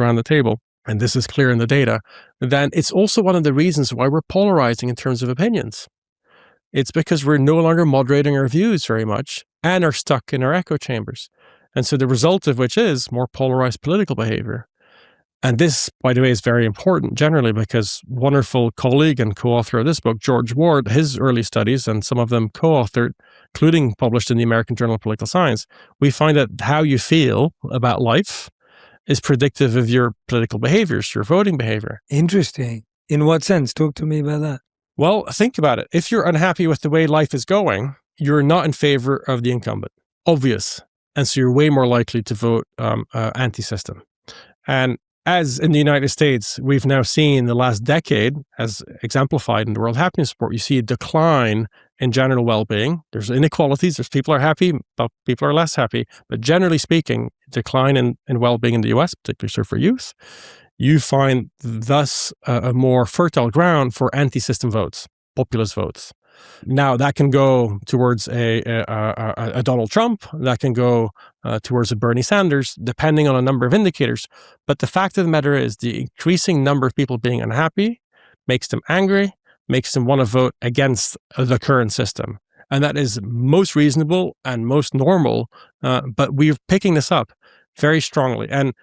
around the table, and this is clear in the data, then it's also one of the reasons why we're polarizing in terms of opinions. It's because we're no longer moderating our views very much and are stuck in our echo chambers. And so the result of which is more polarized political behavior. And this, by the way, is very important generally because wonderful colleague and co-author of this book, George Ward, his early studies, and some of them co-authored, including published in the American Journal of Political Science, we find that how you feel about life is predictive of your political behaviors, your voting behavior. Interesting. In what sense? Talk to me about that. Well, think about it. If you're unhappy with the way life is going, you're not in favor of the incumbent. Obvious. And so you're way more likely to vote anti-system. And as in the United States, we've now seen the last decade, as exemplified in the World Happiness Report, you see a decline in general well-being. There's inequalities. There's people are happy, but people are less happy. But generally speaking, decline in well-being in the US, particularly so for youth, you find thus a more fertile ground for anti-system votes, populist votes. Now, that can go towards a Donald Trump, that can go towards a Bernie Sanders, depending on a number of indicators. But the fact of the matter is the increasing number of people being unhappy makes them angry, makes them want to vote against the current system. And that is most reasonable and most normal, but we're picking this up very strongly. And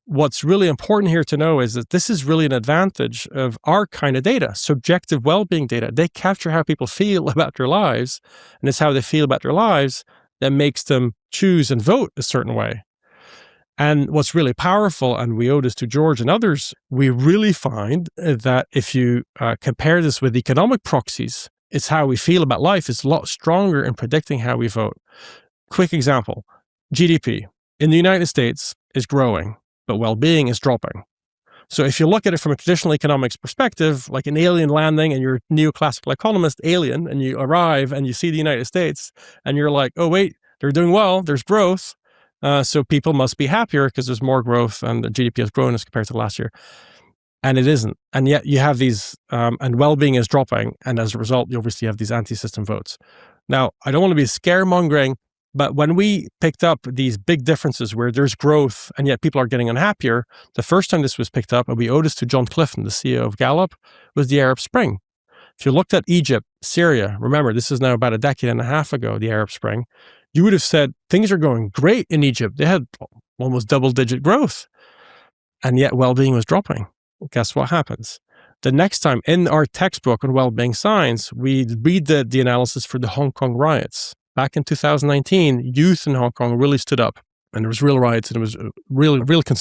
what's really important here to know is that this is really an advantage of our kind of data, subjective well-being data. They capture how people feel about their lives, and it's how they feel about their lives that makes them choose and vote a certain way. And what's really powerful, and we owe this to George and others, we really find that if you compare this with economic proxies, it's how we feel about life is a lot stronger in predicting how we vote. Quick example, GDP in the United States is growing, but well-being is dropping. So if you look at it from a traditional economics perspective, like an alien landing and you're a neoclassical economist, alien, and you arrive and you see the United States and you're like, oh, wait, they're doing well, there's growth. So people must be happier because there's more growth and the GDP has grown as compared to last year. And it isn't. And yet you have these, and well-being is dropping. And as a result, you obviously have these anti-system votes. Now, I don't want to be scaremongering, but when we picked up these big differences where there's growth and yet people are getting unhappier, the first time this was picked up, and we owe this to John Clifton, the CEO of Gallup, was the Arab Spring. If you looked at Egypt, Syria, remember, this is now about a decade and a half ago, the Arab Spring, you would have said things are going great in Egypt. They had almost double-digit growth, and yet well-being was dropping. Guess what happens? The next time in our textbook on well-being science, we read the analysis for the Hong Kong riots. Back in 2019, youth in Hong Kong really stood up, and there was real riots, and it was real concern.